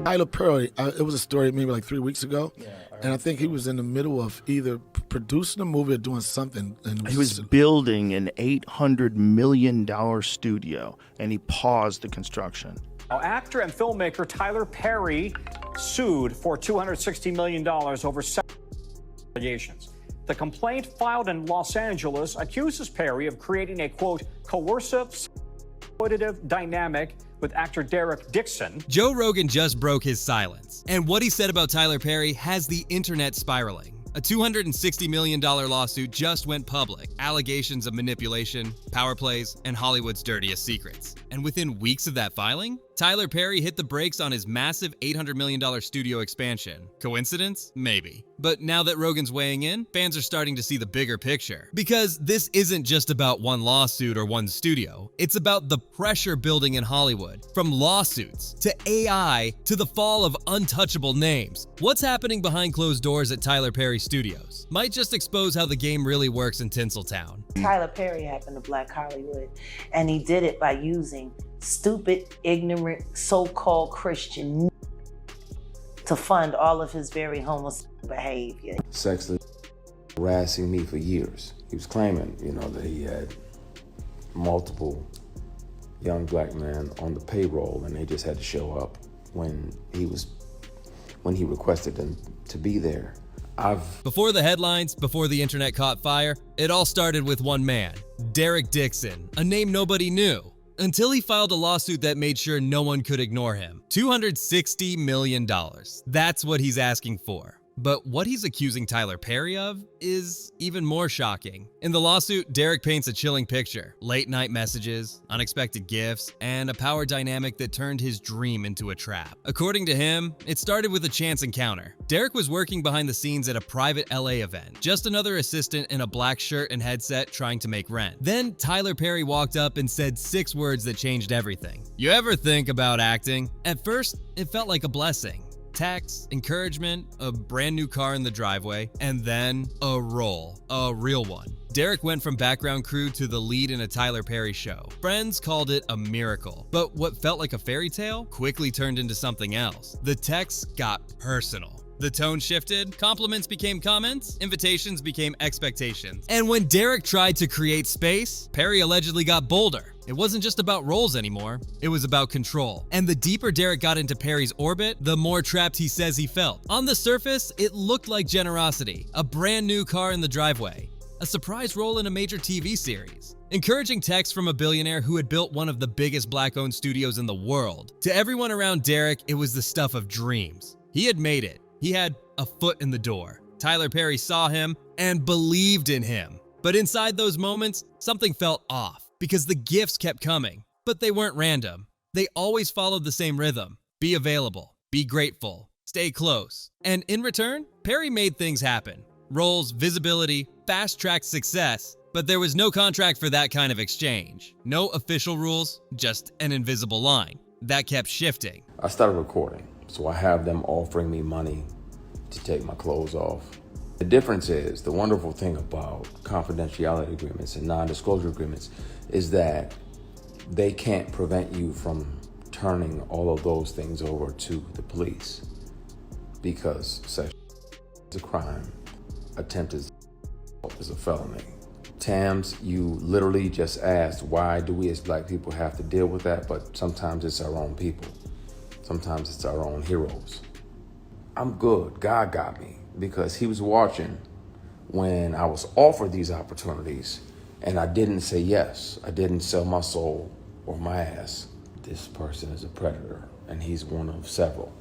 Tyler Perry, it was a story maybe like 3 weeks ago, and I think he was in the middle of either producing a movie or doing something. And he was building an $800 million studio, and he paused the construction. Now, actor and filmmaker Tyler Perry sued for $260 million over allegations. The complaint filed in Los Angeles accuses Perry of creating a, quote, coercive, exploitative dynamic with actor Dixon. Joe Rogan just broke his silence, and what he said about Tyler Perry has the internet spiraling. A $260 million lawsuit just went public. Allegations of manipulation, power plays, and Hollywood's dirtiest secrets. And within weeks of that filing, Tyler Perry hit the brakes on his massive $800 million studio expansion. Coincidence? Maybe. But now that Rogan's weighing in, fans are starting to see the bigger picture. Because this isn't just about one lawsuit or one studio. It's about the pressure building in Hollywood. From lawsuits, to AI, to the fall of untouchable names. What's happening behind closed doors at Tyler Perry Studios might just expose how the game really works in Tinseltown. Tyler Perry happened to Black Hollywood, and he did it by using stupid, ignorant, so-called Christian to fund all of his very homosexual behavior. Sexually harassing me for years. He was claiming, that he had multiple young black men on the payroll, and they just had to show up when he requested them to be there. Before the headlines, before the internet caught fire, it all started with one man, Derek Dixon, a name nobody knew. Until he filed a lawsuit that made sure no one could ignore him. $260 million. That's what he's asking for. But what he's accusing Tyler Perry of is even more shocking. In the lawsuit, Derek paints a chilling picture. Late-night messages, unexpected gifts, and a power dynamic that turned his dream into a trap. According to him, it started with a chance encounter. Derek was working behind the scenes at a private LA event, just another assistant in a black shirt and headset trying to make rent. Then Tyler Perry walked up and said 6 words that changed everything. You ever think about acting? At first, it felt like a blessing. Text, encouragement, a brand new car in the driveway, and then a role, a real one. Derek went from background crew to the lead in a Tyler Perry show. Friends called it a miracle, but what felt like a fairy tale quickly turned into something else. The texts got personal. The tone shifted, compliments became comments, invitations became expectations. And when Derek tried to create space, Perry allegedly got bolder. It wasn't just about roles anymore, it was about control. And the deeper Derek got into Perry's orbit, the more trapped he says he felt. On the surface, it looked like generosity, a brand new car in the driveway, a surprise role in a major TV series, encouraging texts from a billionaire who had built one of the biggest black-owned studios in the world. To everyone around Derek, it was the stuff of dreams. He had made it. He had a foot in the door. Tyler Perry saw him and believed in him. But inside those moments, something felt off because the gifts kept coming. But they weren't random. They always followed the same rhythm. Be available, be grateful, stay close. And in return, Perry made things happen. Roles, visibility, fast-tracked success. But there was no contract for that kind of exchange. No official rules, just an invisible line. That kept shifting. I started recording. So I have them offering me money to take my clothes off. The difference is, the wonderful thing about confidentiality agreements and non-disclosure agreements is that they can't prevent you from turning all of those things over to the police, because sex is a crime, attempted is a felony. Tams, you literally just asked, why do we as black people have to deal with that? But sometimes it's our own people. Sometimes it's our own heroes. I'm good. God got me, because he was watching when I was offered these opportunities and I didn't say yes. I didn't sell my soul or my ass. This person is a predator, and he's one of several.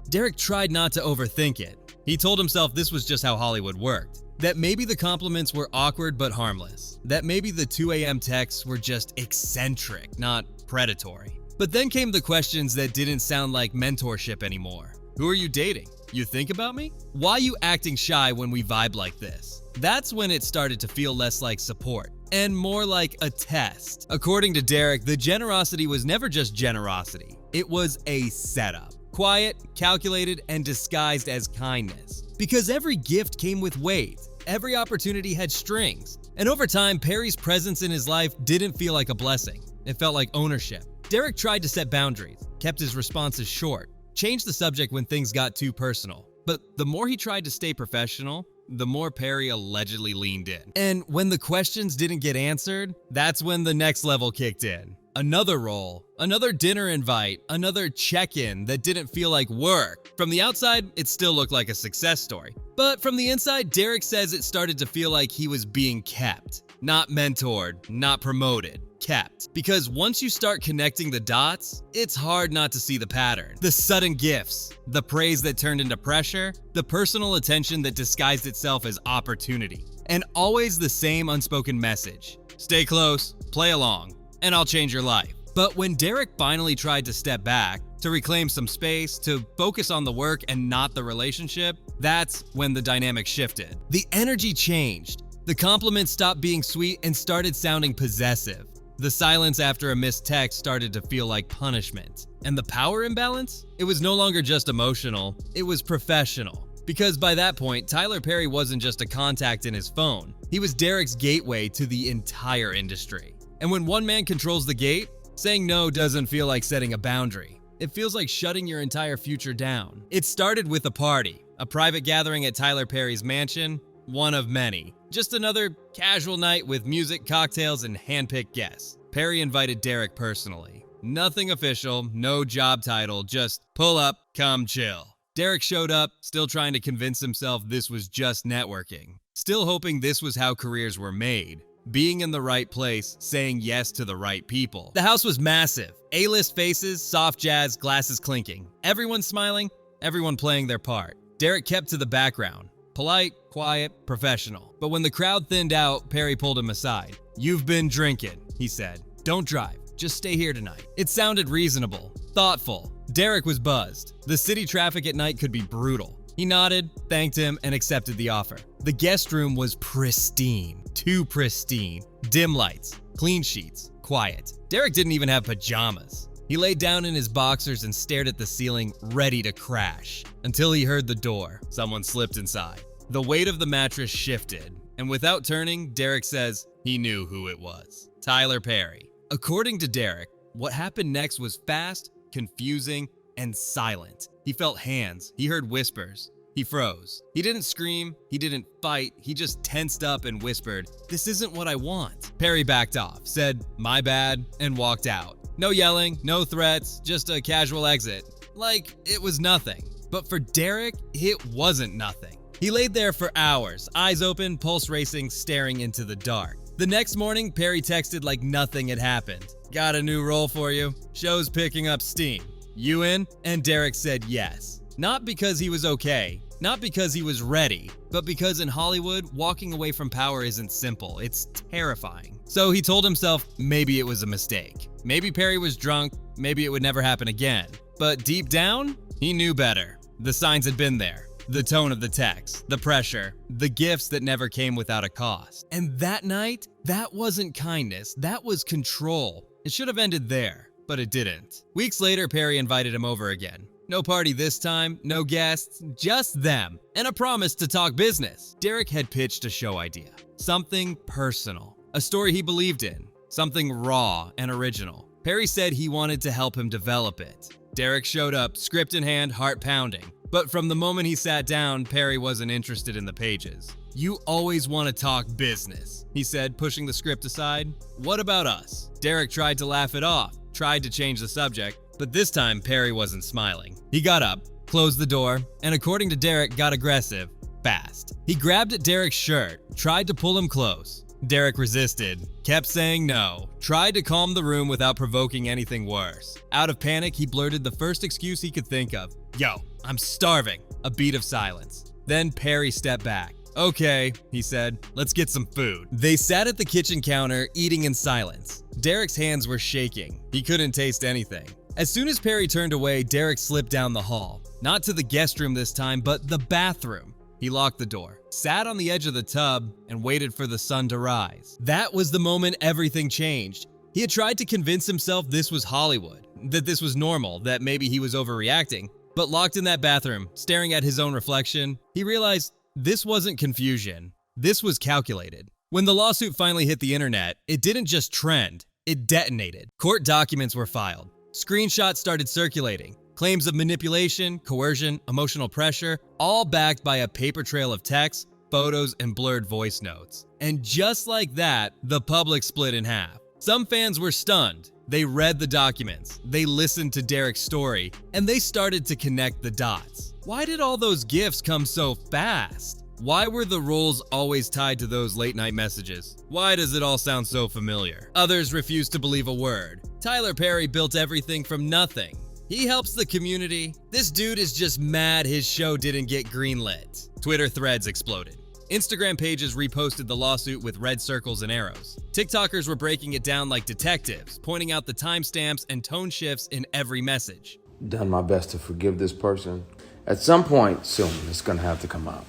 Derek tried not to overthink it. He told himself this was just how Hollywood worked. That maybe the compliments were awkward but harmless. That maybe the 2 a.m. texts were just eccentric, not predatory. But then came the questions that didn't sound like mentorship anymore. Who are you dating? You think about me? Why you acting shy when we vibe like this? That's when it started to feel less like support and more like a test. According to Derek, the generosity was never just generosity. It was a setup. Quiet, calculated, and disguised as kindness. Because every gift came with weight. Every opportunity had strings. And over time, Perry's presence in his life didn't feel like a blessing. It felt like ownership. Derek tried to set boundaries, kept his responses short, changed the subject when things got too personal. But the more he tried to stay professional, the more Perry allegedly leaned in. And when the questions didn't get answered, that's when the next level kicked in. Another role, another dinner invite, another check-in that didn't feel like work. From the outside, it still looked like a success story. But from the inside, Derek says it started to feel like he was being kept. Not mentored, not promoted, kept. Because once you start connecting the dots, it's hard not to see the pattern. The sudden gifts, the praise that turned into pressure, the personal attention that disguised itself as opportunity. And always the same unspoken message. Stay close, play along, and I'll change your life. But when Derek finally tried to step back, to reclaim some space, to focus on the work and not the relationship, that's when the dynamic shifted. The energy changed. The compliments stopped being sweet and started sounding possessive. The silence after a missed text started to feel like punishment. And the power imbalance? It was no longer just emotional, it was professional. Because by that point, Tyler Perry wasn't just a contact in his phone. He was Derek's gateway to the entire industry. And when one man controls the gate, saying no doesn't feel like setting a boundary. It feels like shutting your entire future down. It started with a party, a private gathering at Tyler Perry's mansion, one of many. Just another casual night with music, cocktails, and handpicked guests. Perry invited Derek personally. Nothing official, no job title, just pull up, come chill. Derek showed up, still trying to convince himself this was just networking. Still hoping this was how careers were made. Being in the right place, saying yes to the right people. The house was massive. A-list faces, soft jazz, glasses clinking. Everyone smiling, everyone playing their part. Derek kept to the background. Polite, quiet, professional. But when the crowd thinned out, Perry pulled him aside. "You've been drinking," he said. "Don't drive. Just stay here tonight." It sounded reasonable, thoughtful. Derek was buzzed. The city traffic at night could be brutal. He nodded, thanked him, and accepted the offer. The guest room was pristine. Too pristine. Dim lights, clean sheets, quiet. Derek didn't even have pajamas. He laid down in his boxers and stared at the ceiling, ready to crash. Until he heard the door. Someone slipped inside. The weight of the mattress shifted, and without turning, Derek says he knew who it was. Tyler Perry. According to Derek, what happened next was fast, confusing, and silent. He felt hands. He heard whispers. He froze. He didn't scream. He didn't fight. He just tensed up and whispered, "This isn't what I want." Perry backed off, said, "My bad," and walked out. No yelling, no threats, just a casual exit. Like it was nothing. But for Derek, it wasn't nothing. He laid there for hours, eyes open, pulse racing, staring into the dark. The next morning, Perry texted like nothing had happened. "Got a new role for you. Show's picking up steam. You in?" And Derek said yes. Not because he was okay, not because he was ready, but because in Hollywood, walking away from power isn't simple, it's terrifying. So he told himself maybe it was a mistake. Maybe Perry was drunk, maybe it would never happen again. But deep down, he knew better. The signs had been there. The tone of the text, the pressure, the gifts that never came without a cost. And that night, that wasn't kindness, that was control. It should have ended there, but it didn't. Weeks later, Perry invited him over again. No party this time, no guests, just them, and a promise to talk business. Derek had pitched a show idea. Something personal. A story he believed in. Something raw and original. Perry said he wanted to help him develop it. Derek showed up, script in hand, heart pounding. But from the moment he sat down, Perry wasn't interested in the pages. "You always want to talk business," he said, pushing the script aside. "What about us?" Derek tried to laugh it off, tried to change the subject, but this time Perry wasn't smiling. He got up, closed the door, and according to Derek, got aggressive, fast. He grabbed at Derek's shirt, tried to pull him close. Derek resisted, kept saying no, tried to calm the room without provoking anything worse. Out of panic, he blurted the first excuse he could think of. "Yo, I'm starving." A beat of silence. Then Perry stepped back. "Okay," he said, "let's get some food." They sat at the kitchen counter, eating in silence. Derek's hands were shaking. He couldn't taste anything. As soon as Perry turned away, Derek slipped down the hall. Not to the guest room this time, but the bathroom. He locked the door, sat on the edge of the tub, and waited for the sun to rise. That was the moment everything changed. He had tried to convince himself this was Hollywood, that this was normal, that maybe he was overreacting. But locked in that bathroom, staring at his own reflection, he realized this wasn't confusion. This was calculated. When the lawsuit finally hit the internet, it didn't just trend, it detonated. Court documents were filed. Screenshots started circulating. Claims of manipulation, coercion, emotional pressure, all backed by a paper trail of texts, photos, and blurred voice notes. And just like that, the public split in half. Some fans were stunned. They read the documents, they listened to Derek's story, and they started to connect the dots. Why did all those gifts come so fast? Why were the roles always tied to those late-night messages? Why does it all sound so familiar? Others refused to believe a word. Tyler Perry built everything from nothing. He helps the community. This dude is just mad his show didn't get greenlit. Twitter threads exploded. Instagram pages reposted the lawsuit with red circles and arrows. TikTokers were breaking it down like detectives, pointing out the timestamps and tone shifts in every message. Done my best to forgive this person. At some point soon, it's gonna have to come out.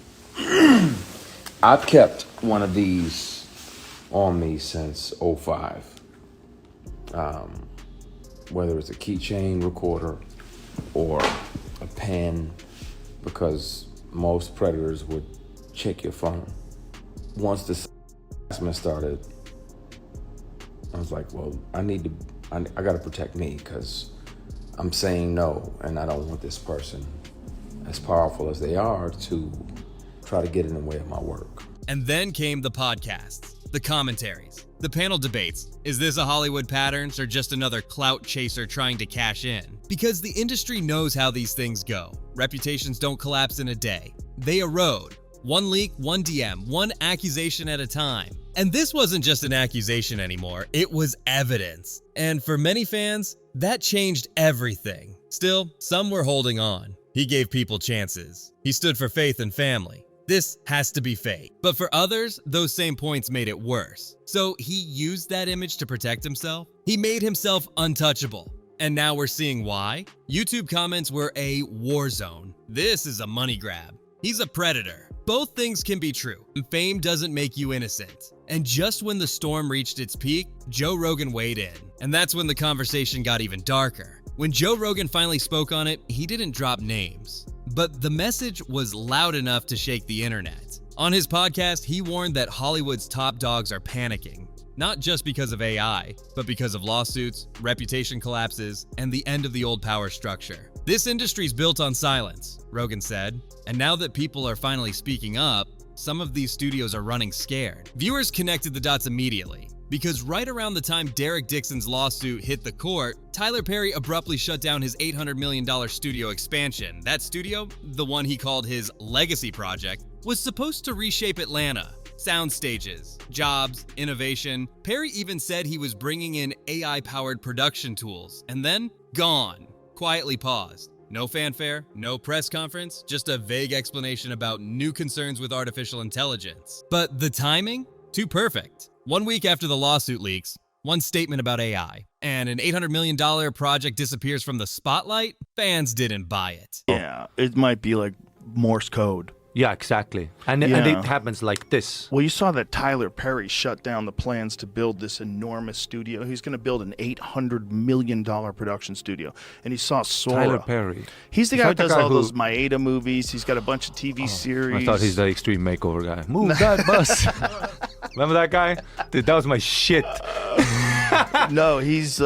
I've kept one of these on me since 2005. Whether it's a keychain recorder or a pen, because most predators would check your phone. Once the harassment started, I was like, well, I gotta protect me, because I'm saying no, and I don't want this person, as powerful as they are, to try to get in the way of my work. And then came the podcasts, the commentaries, the panel debates. Is this a Hollywood pattern or just another clout chaser trying to cash in? Because the industry knows how these things go. Reputations don't collapse in a day. They erode. One leak, one DM, one accusation at a time. And this wasn't just an accusation anymore, it was evidence. And for many fans, that changed everything. Still, some were holding on. He gave people chances. He stood for faith and family. This has to be fake. But for others, those same points made it worse. So he used that image to protect himself. He made himself untouchable. And now we're seeing why. YouTube comments were a war zone. This is a money grab. He's a predator. Both things can be true. Fame doesn't make you innocent. And just when the storm reached its peak, Joe Rogan weighed in. And that's when the conversation got even darker. When Joe Rogan finally spoke on it, he didn't drop names. But the message was loud enough to shake the internet. On his podcast, he warned that Hollywood's top dogs are panicking. Not just because of AI, but because of lawsuits, reputation collapses, and the end of the old power structure. This industry's built on silence, Rogan said. And now that people are finally speaking up, some of these studios are running scared. Viewers connected the dots immediately, because right around the time Derek Dixon's lawsuit hit the court, Tyler Perry abruptly shut down his $800 million studio expansion. That studio, the one he called his legacy project, was supposed to reshape Atlanta. Sound stages, jobs, innovation. Perry even said he was bringing in AI-powered production tools, and then gone, quietly paused. No fanfare, no press conference, just a vague explanation about new concerns with artificial intelligence. But the timing? Too perfect. 1 week after the lawsuit leaks, one statement about AI, and an $800 million project disappears from the spotlight, fans didn't buy it. Yeah, it might be like Morse code. Yeah, exactly. And Yeah. it happens like this. Well, you saw that Tyler Perry shut down the plans to build this enormous studio. He's going to build an $800 million production studio. And he saw Sora. Tyler Perry. He's the Is guy who that the does guy all who- those Maeda movies. He's got a bunch of TV series. I thought he's the extreme makeover guy. Move that bus. Remember that guy? Dude, that was my shit. No, he's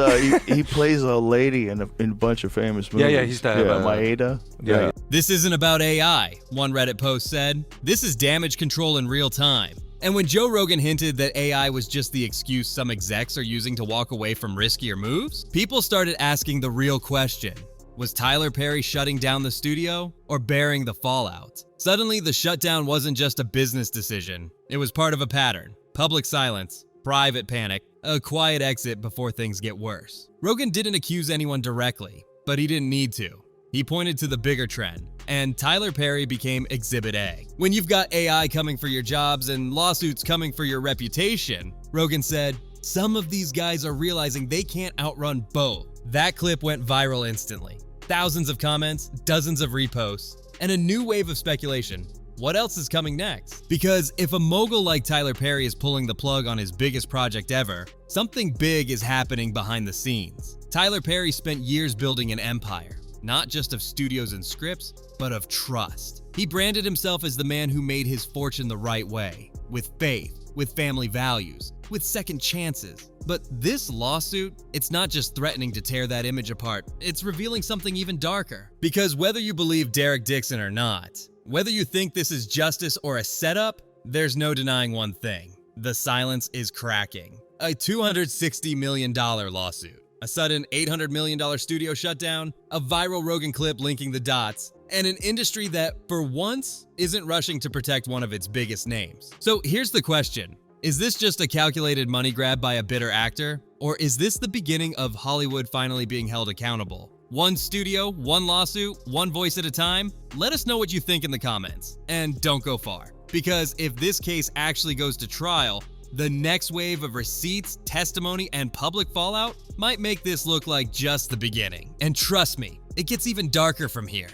he plays a lady in a bunch of famous movies. Yeah, he's the Maeda. Yeah. This isn't about AI, one Reddit post said. This is damage control in real time. And when Joe Rogan hinted that AI was just the excuse some execs are using to walk away from riskier moves, people started asking the real question. Was Tyler Perry shutting down the studio or bearing the fallout? Suddenly, the shutdown wasn't just a business decision. It was part of a pattern. Public silence, private panic, a quiet exit before things get worse. Rogan didn't accuse anyone directly, but he didn't need to. He pointed to the bigger trend, and Tyler Perry became Exhibit A. When you've got AI coming for your jobs and lawsuits coming for your reputation, Rogan said, some of these guys are realizing they can't outrun both. That clip went viral instantly. Thousands of comments, dozens of reposts, and a new wave of speculation. What else is coming next? Because if a mogul like Tyler Perry is pulling the plug on his biggest project ever, something big is happening behind the scenes. Tyler Perry spent years building an empire, not just of studios and scripts, but of trust. He branded himself as the man who made his fortune the right way, with faith, with family values, with second chances. But this lawsuit, it's not just threatening to tear that image apart, it's revealing something even darker. Because whether you believe Derek Dixon or not, whether you think this is justice or a setup, there's no denying one thing. The silence is cracking. A $260 million lawsuit, a sudden $800 million studio shutdown, a viral Rogan clip linking the dots, and an industry that, for once, isn't rushing to protect one of its biggest names. So here's the question. Is this just a calculated money grab by a bitter actor? Or is this the beginning of Hollywood finally being held accountable? One studio, one lawsuit, one voice at a time? Let us know what you think in the comments. And don't go far. Because if this case actually goes to trial, the next wave of receipts, testimony, and public fallout might make this look like just the beginning. And trust me, it gets even darker from here.